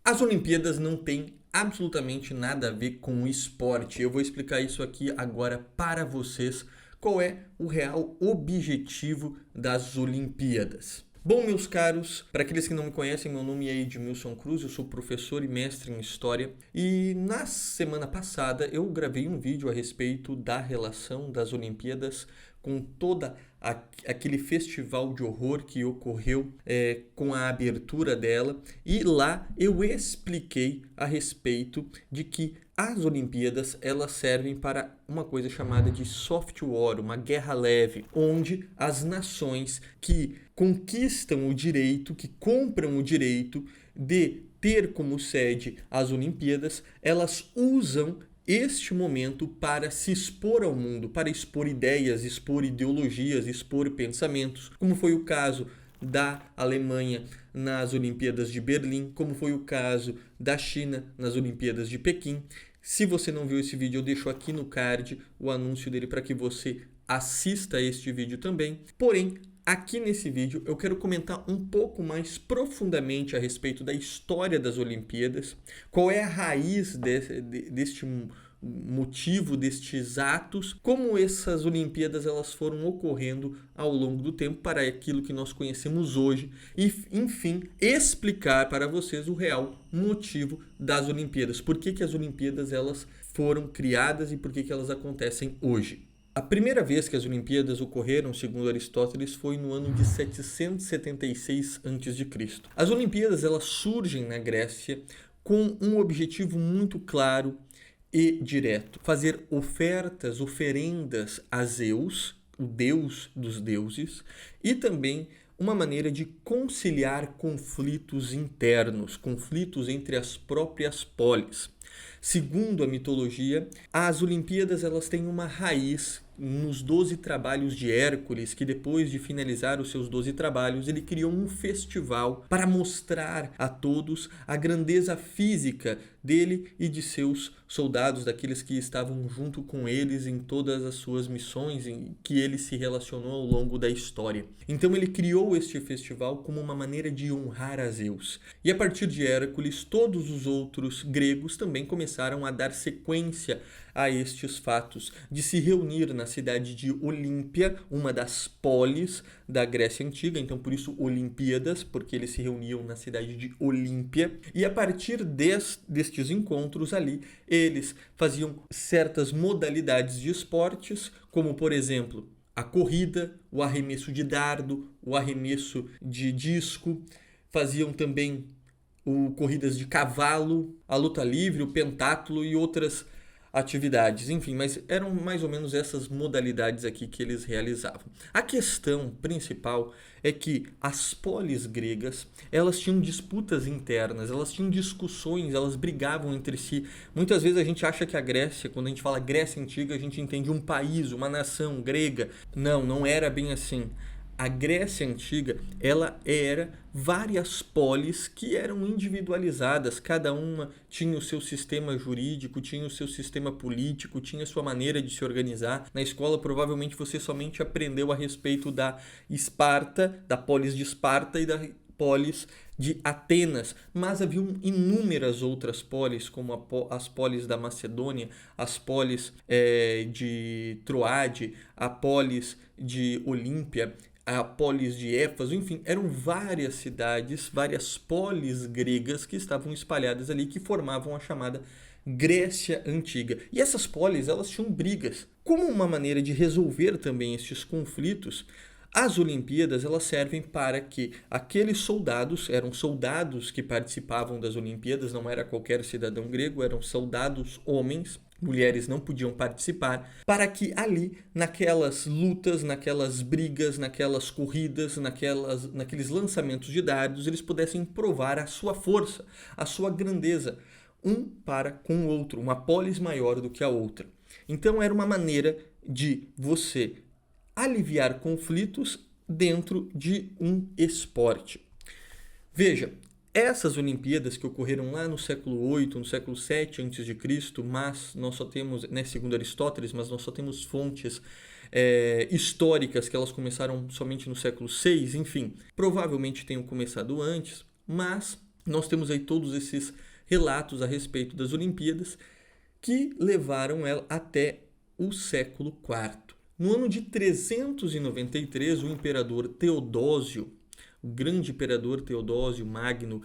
As Olimpíadas não têm absolutamente nada a ver com o esporte. Eu vou explicar isso aqui agora para vocês. Qual é o real objetivo das Olimpíadas? Bom, meus caros, para aqueles que não me conhecem, meu nome é Edmilson Cruz, eu sou professor e mestre em História. E na semana passada eu gravei um vídeo a respeito da relação das Olimpíadas com toda aquele festival de horror que ocorreu com a abertura dela. E lá eu expliquei a respeito de que as Olimpíadas elas servem para uma coisa chamada de soft war, uma guerra leve, onde as nações que conquistam o direito, que compram o direito de ter como sede as Olimpíadas, elas usam este momento para se expor ao mundo, para expor ideias, expor ideologias, expor pensamentos, como foi o caso da Alemanha nas Olimpíadas de Berlim, como foi o caso da China nas Olimpíadas de Pequim. Se você não viu esse vídeo, eu deixo aqui no card o anúncio dele para que você assista a este vídeo também. Porém, aqui nesse vídeo eu quero comentar um pouco mais profundamente a respeito da história das Olimpíadas, qual é a raiz deste motivo, destes atos, como essas Olimpíadas elas foram ocorrendo ao longo do tempo para aquilo que nós conhecemos hoje e, enfim, explicar para vocês o real motivo das Olimpíadas, por que as Olimpíadas elas foram criadas e por que elas acontecem hoje. A primeira vez que as Olimpíadas ocorreram, segundo Aristóteles, foi no ano de 776 a.C. As Olimpíadas elas surgem na Grécia com um objetivo muito claro e direto: fazer ofertas, oferendas a Zeus, o deus dos deuses, e também uma maneira de conciliar conflitos internos, conflitos entre as próprias polis. Segundo a mitologia, as Olimpíadas elas têm uma raiz nos 12 trabalhos de Hércules, que depois de finalizar os seus 12 trabalhos, ele criou um festival para mostrar a todos a grandeza física dele e de seus soldados, daqueles que estavam junto com eles em todas as suas missões em que ele se relacionou ao longo da história. Então ele criou este festival como uma maneira de honrar a Zeus. E a partir de Hércules, todos os outros gregos também começaram a dar sequência a estes fatos, de se reunir na cidade de Olímpia, uma das polis da Grécia Antiga, então por isso Olimpíadas, porque eles se reuniam na cidade de Olímpia, e a partir destes encontros ali, eles faziam certas modalidades de esportes, como por exemplo a corrida, o arremesso de dardo, o arremesso de disco, faziam também corridas de cavalo, a luta livre, o pentatlo e outras atividades, enfim, mas eram mais ou menos essas modalidades aqui que eles realizavam. A questão principal é que as polis gregas, elas tinham disputas internas, elas tinham discussões, elas brigavam entre si. Muitas vezes a gente acha que a Grécia, quando a gente fala Grécia Antiga, a gente entende um país, uma nação grega. Não, não era bem assim. A Grécia Antiga, ela era várias polis que eram individualizadas, cada uma tinha o seu sistema jurídico, tinha o seu sistema político, tinha a sua maneira de se organizar. Na escola, provavelmente, você somente aprendeu a respeito da Esparta, da polis de Esparta e da polis de Atenas, mas haviam inúmeras outras polis, como as polis da Macedônia, as polis de Troade, a polis de Olímpia, a polis de Éfaso, enfim, eram várias cidades, várias polis gregas que estavam espalhadas ali, que formavam a chamada Grécia Antiga. E essas polis, elas tinham brigas. Como uma maneira de resolver também estes conflitos, as Olimpíadas elas servem para que aqueles soldados, eram soldados que participavam das Olimpíadas, não era qualquer cidadão grego, eram soldados homens, mulheres não podiam participar, para que ali, naquelas lutas, naquelas brigas, naquelas corridas, naqueles lançamentos de dardos, eles pudessem provar a sua força, a sua grandeza, um para com o outro, uma polis maior do que a outra. Então era uma maneira de você aliviar conflitos dentro de um esporte. Veja, essas Olimpíadas que ocorreram lá no século VIII, no século VII a.C., mas nós só temos, segundo Aristóteles, mas nós só temos fontes históricas que elas começaram somente no século VI, enfim, provavelmente tenham começado antes, mas nós temos aí todos esses relatos a respeito das Olimpíadas que levaram ela até o século IV. No ano de 393, o imperador Teodósio, o grande imperador Teodósio Magno,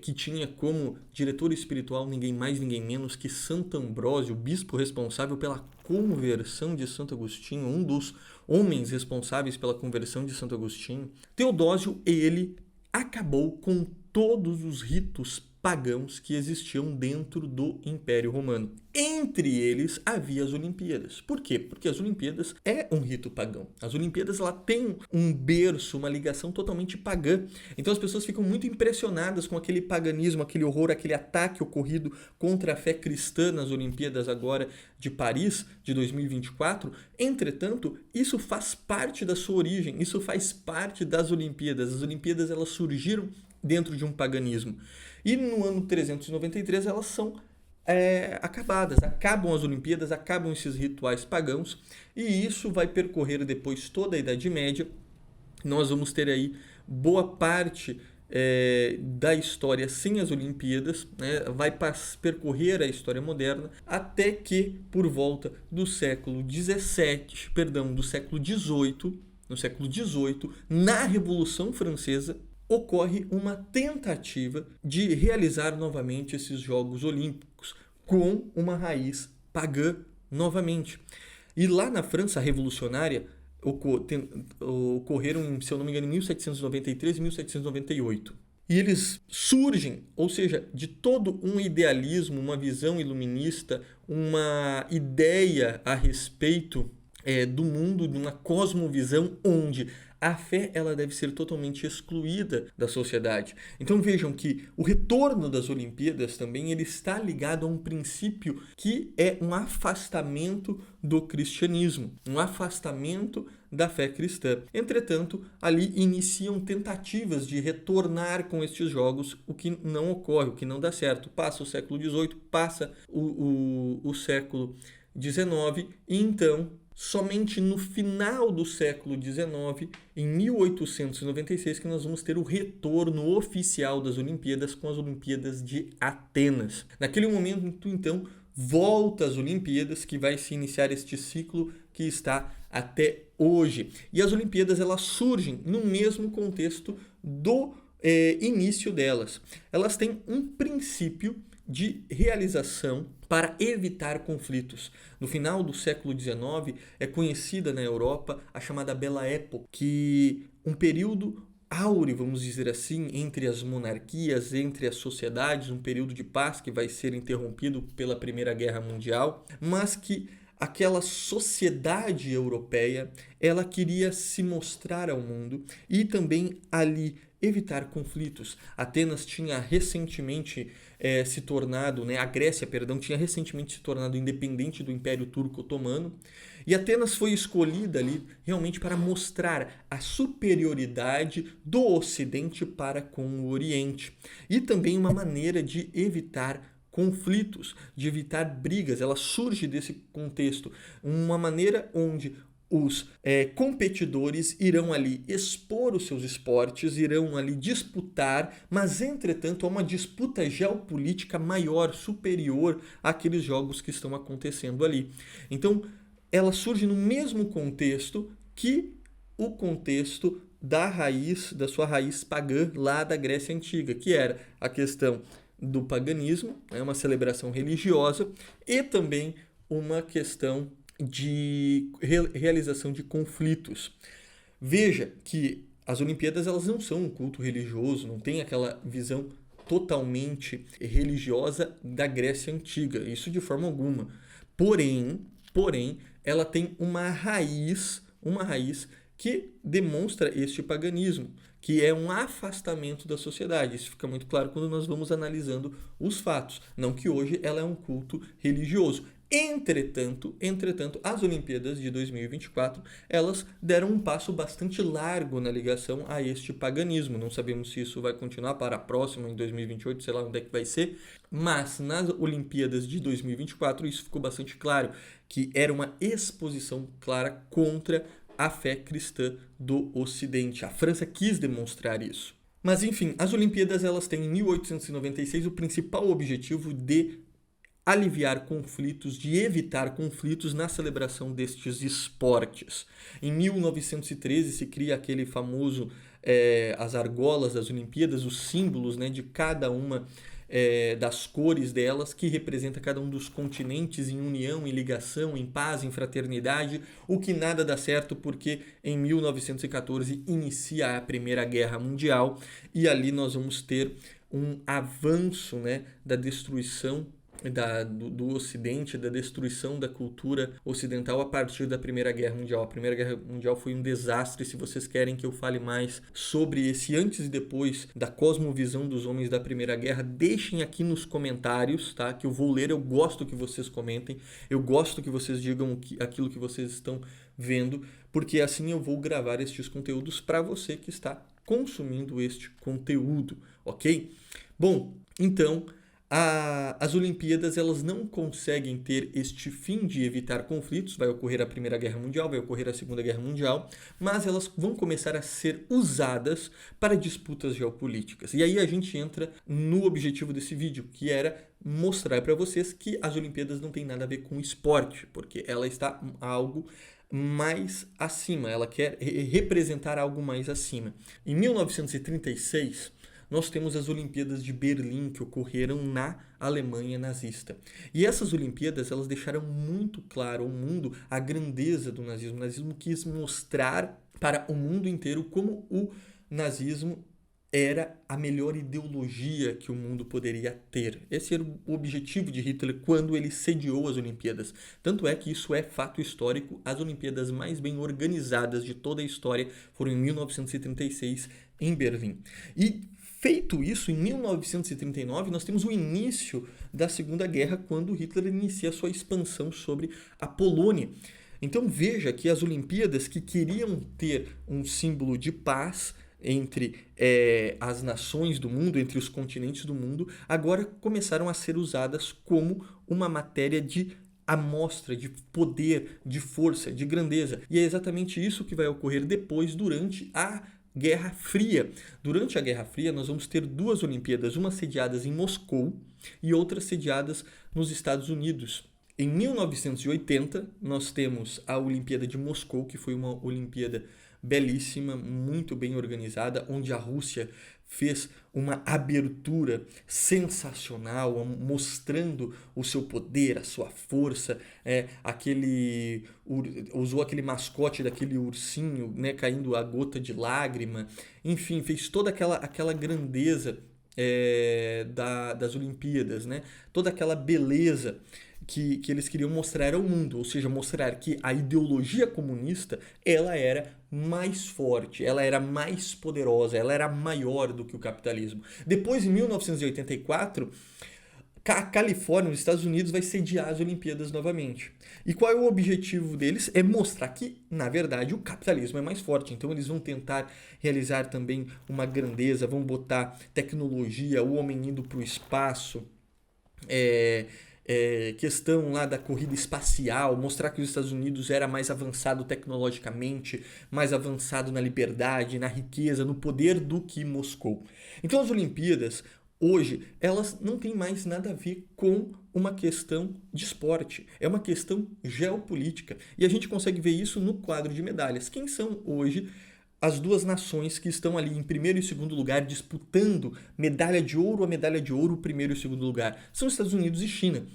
que tinha como diretor espiritual ninguém mais, ninguém menos que Santo Ambrósio, o bispo responsável pela conversão de Santo Agostinho, um dos homens responsáveis pela conversão de Santo Agostinho. Teodósio, ele acabou com todos os ritos pagãos que existiam dentro do Império Romano. Entre eles havia as Olimpíadas. Por quê? Porque as Olimpíadas é um rito pagão. As Olimpíadas ela tem um berço, uma ligação totalmente pagã. Então as pessoas ficam muito impressionadas com aquele paganismo, aquele horror, aquele ataque ocorrido contra a fé cristã nas Olimpíadas agora de Paris, de 2024. Entretanto, isso faz parte da sua origem, isso faz parte das Olimpíadas. As Olimpíadas elas surgiram dentro de um paganismo. E no ano 393 elas são acabadas, acabam as Olimpíadas, acabam esses rituais pagãos, e isso vai percorrer depois toda a Idade Média. Nós vamos ter aí boa parte da história sem as Olimpíadas, né? Vai percorrer a história moderna até que por volta do século do século XVIII, no século XVIII, na Revolução Francesa, ocorre uma tentativa de realizar novamente esses Jogos Olímpicos com uma raiz pagã novamente. E lá na França revolucionária ocorreram, se eu não me engano, em 1793 e 1798. E eles surgem, ou seja, de todo um idealismo, uma visão iluminista, uma ideia a respeito do mundo, de uma cosmovisão onde a fé ela deve ser totalmente excluída da sociedade. Então vejam que o retorno das Olimpíadas também ele está ligado a um princípio que é um afastamento do cristianismo, um afastamento da fé cristã. Entretanto, ali iniciam tentativas de retornar com estes jogos, o que não ocorre, o que não dá certo. Passa o século XVIII, passa o século XIX, e então somente no final do século XIX, em 1896, que nós vamos ter o retorno oficial das Olimpíadas com as Olimpíadas de Atenas. Naquele momento, então, volta às Olimpíadas, que vai se iniciar este ciclo que está até hoje. E as Olimpíadas elas surgem no mesmo contexto do início delas. Elas têm um princípio de realização para evitar conflitos. No final do século XIX, é conhecida na Europa a chamada Bela Época, que um período áureo, vamos dizer assim, entre as monarquias, entre as sociedades, um período de paz que vai ser interrompido pela Primeira Guerra Mundial, mas que aquela sociedade europeia, ela queria se mostrar ao mundo e também ali evitar conflitos. Atenas tinha recentemente se tornado, a Grécia, tinha recentemente se tornado independente do Império Turco Otomano, e Atenas foi escolhida ali realmente para mostrar a superioridade do Ocidente para com o Oriente, e também uma maneira de evitar conflitos, de evitar brigas. Ela surge desse contexto, uma maneira onde os competidores irão ali expor os seus esportes, irão ali disputar, mas entretanto há uma disputa geopolítica maior, superior àqueles jogos que estão acontecendo ali. Então ela surge no mesmo contexto que o contexto da sua raiz pagã lá da Grécia Antiga, que era a questão do paganismo, uma celebração religiosa, e também uma questão de realização de conflitos. Veja que as Olimpíadas elas não são um culto religioso, não tem aquela visão totalmente religiosa da Grécia Antiga, isso de forma alguma. Porém, ela tem uma raiz que demonstra este paganismo, que é um afastamento da sociedade. Isso fica muito claro quando nós vamos analisando os fatos. Não que hoje ela é um culto religioso. Entretanto, as Olimpíadas de 2024, elas deram um passo bastante largo na ligação a este paganismo. Não sabemos se isso vai continuar para a próxima, em 2028, sei lá onde é que vai ser. Mas nas Olimpíadas de 2024, isso ficou bastante claro, que era uma exposição clara contra a fé cristã do Ocidente. A França quis demonstrar isso. Mas enfim, as Olimpíadas elas têm em 1896 o principal objetivo de aliviar conflitos, de evitar conflitos na celebração destes esportes. Em 1913 se cria aquele famoso as argolas das Olimpíadas, os símbolos, né, de cada uma das cores delas, que representa cada um dos continentes em união, em ligação, em paz, em fraternidade, o que nada dá certo porque em 1914 inicia a Primeira Guerra Mundial e ali nós vamos ter um avanço, né, da destruição do Ocidente, da destruição da cultura ocidental a partir da Primeira Guerra Mundial. A Primeira Guerra Mundial foi um desastre. Se vocês querem que eu fale mais sobre esse antes e depois da cosmovisão dos homens da Primeira Guerra, deixem aqui nos comentários, tá? Que eu vou ler, eu gosto que vocês comentem, eu gosto que vocês digam aquilo que vocês estão vendo, porque assim eu vou gravar estes conteúdos para você que está consumindo este conteúdo, ok? Bom, então as Olimpíadas elas não conseguem ter este fim de evitar conflitos, vai ocorrer a Primeira Guerra Mundial, vai ocorrer a Segunda Guerra Mundial, mas elas vão começar a ser usadas para disputas geopolíticas. E aí a gente entra no objetivo desse vídeo, que era mostrar para vocês que as Olimpíadas não tem nada a ver com esporte, porque ela está algo mais acima, ela quer representar algo mais acima. Em 1936, nós temos as Olimpíadas de Berlim, que ocorreram na Alemanha nazista. E essas Olimpíadas, elas deixaram muito claro ao mundo a grandeza do nazismo. O nazismo quis mostrar para o mundo inteiro como o nazismo era a melhor ideologia que o mundo poderia ter. Esse era o objetivo de Hitler quando ele sediou as Olimpíadas. Tanto é que isso é fato histórico. As Olimpíadas mais bem organizadas de toda a história foram em 1936, em Berlim. E feito isso, em 1939, nós temos o início da Segunda Guerra, quando Hitler inicia a sua expansão sobre a Polônia. Então veja que as Olimpíadas, que queriam ter um símbolo de paz entre as nações do mundo, entre os continentes do mundo, agora começaram a ser usadas como uma matéria de amostra de poder, de força, de grandeza. E é exatamente isso que vai ocorrer depois, durante a Guerra Fria. Durante a Guerra Fria, nós vamos ter duas Olimpíadas, uma sediadas em Moscou e outras sediadas nos Estados Unidos. Em 1980, nós temos a Olimpíada de Moscou, que foi uma Olimpíada belíssima, muito bem organizada, onde a Rússia fez uma abertura sensacional, mostrando o seu poder, a sua força, usou aquele mascote daquele ursinho, né, caindo a gota de lágrima, enfim, fez toda aquela grandeza das Olimpíadas, né, toda aquela beleza que eles queriam mostrar ao mundo, ou seja, mostrar que a ideologia comunista ela era mais forte, ela era mais poderosa, ela era maior do que o capitalismo. Depois, em 1984, a Califórnia, nos Estados Unidos, vai sediar as Olimpíadas novamente. E qual é o objetivo deles? É mostrar que, na verdade, o capitalismo é mais forte. Então, eles vão tentar realizar também uma grandeza, vão botar tecnologia, o homem indo para o espaço, questão lá da corrida espacial, mostrar que os Estados Unidos era mais avançado tecnologicamente, mais avançado na liberdade, na riqueza, no poder do que Moscou. Então as Olimpíadas, hoje, elas não têm mais nada a ver com uma questão de esporte, é uma questão geopolítica. E a gente consegue ver isso no quadro de medalhas. Quem são hoje as duas nações que estão ali em primeiro e segundo lugar disputando medalha de ouro, a medalha de ouro, primeiro e segundo lugar? São Estados Unidos e China.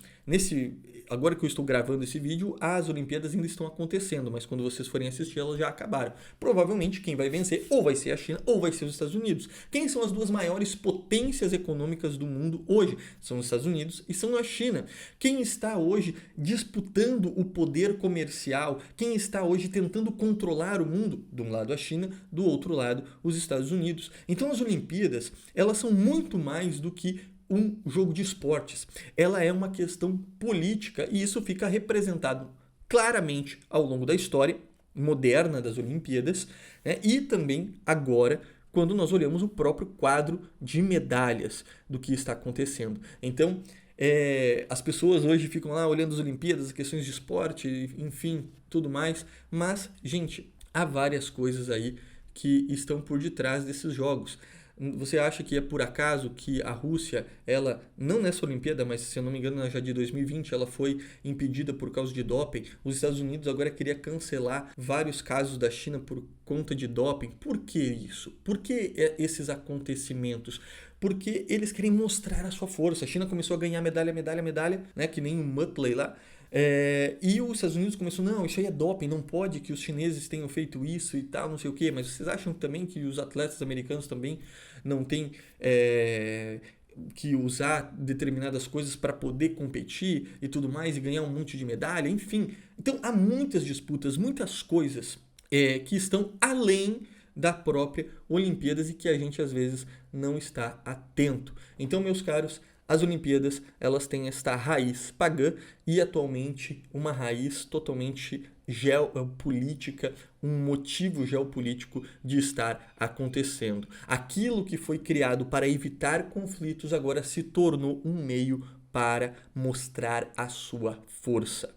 Agora que eu estou gravando esse vídeo, as Olimpíadas ainda estão acontecendo, mas quando vocês forem assistir, elas já acabaram. Provavelmente quem vai vencer ou vai ser a China ou vai ser os Estados Unidos. Quem são as duas maiores potências econômicas do mundo hoje? São os Estados Unidos e são a China. Quem está hoje disputando o poder comercial? Quem está hoje tentando controlar o mundo? De um lado a China, do outro lado os Estados Unidos. Então as Olimpíadas, elas são muito mais do que um jogo de esportes. Ela é uma questão política e isso fica representado claramente ao longo da história moderna das Olimpíadas, né? E também agora, quando nós olhamos o próprio quadro de medalhas do que está acontecendo. Então, as pessoas hoje ficam lá olhando as Olimpíadas, as questões de esporte, enfim, tudo mais, mas, gente, há várias coisas aí que estão por detrás desses jogos. Você acha que é por acaso que a Rússia, ela, não nessa Olimpíada, mas se eu não me engano, já de 2020, ela foi impedida por causa de doping? Os Estados Unidos agora queria cancelar vários casos da China por conta de doping. Por que isso? Por que esses acontecimentos? Porque eles querem mostrar a sua força. A China começou a ganhar medalha, medalha, medalha, né? Que nem o Muttley lá. E os Estados Unidos começou, não, isso aí é doping, não pode que os chineses tenham feito isso e tal, não sei o quê. Mas vocês acham também que os atletas americanos também não têm que usar determinadas coisas para poder competir e tudo mais e ganhar um monte de medalha? Enfim, então há muitas disputas, muitas coisas que estão além da própria Olimpíadas e que a gente às vezes não está atento. Então, meus caros, as Olimpíadas, elas têm esta raiz pagã e atualmente uma raiz totalmente geopolítica, um motivo geopolítico de estar acontecendo. Aquilo que foi criado para evitar conflitos agora se tornou um meio para mostrar a sua força.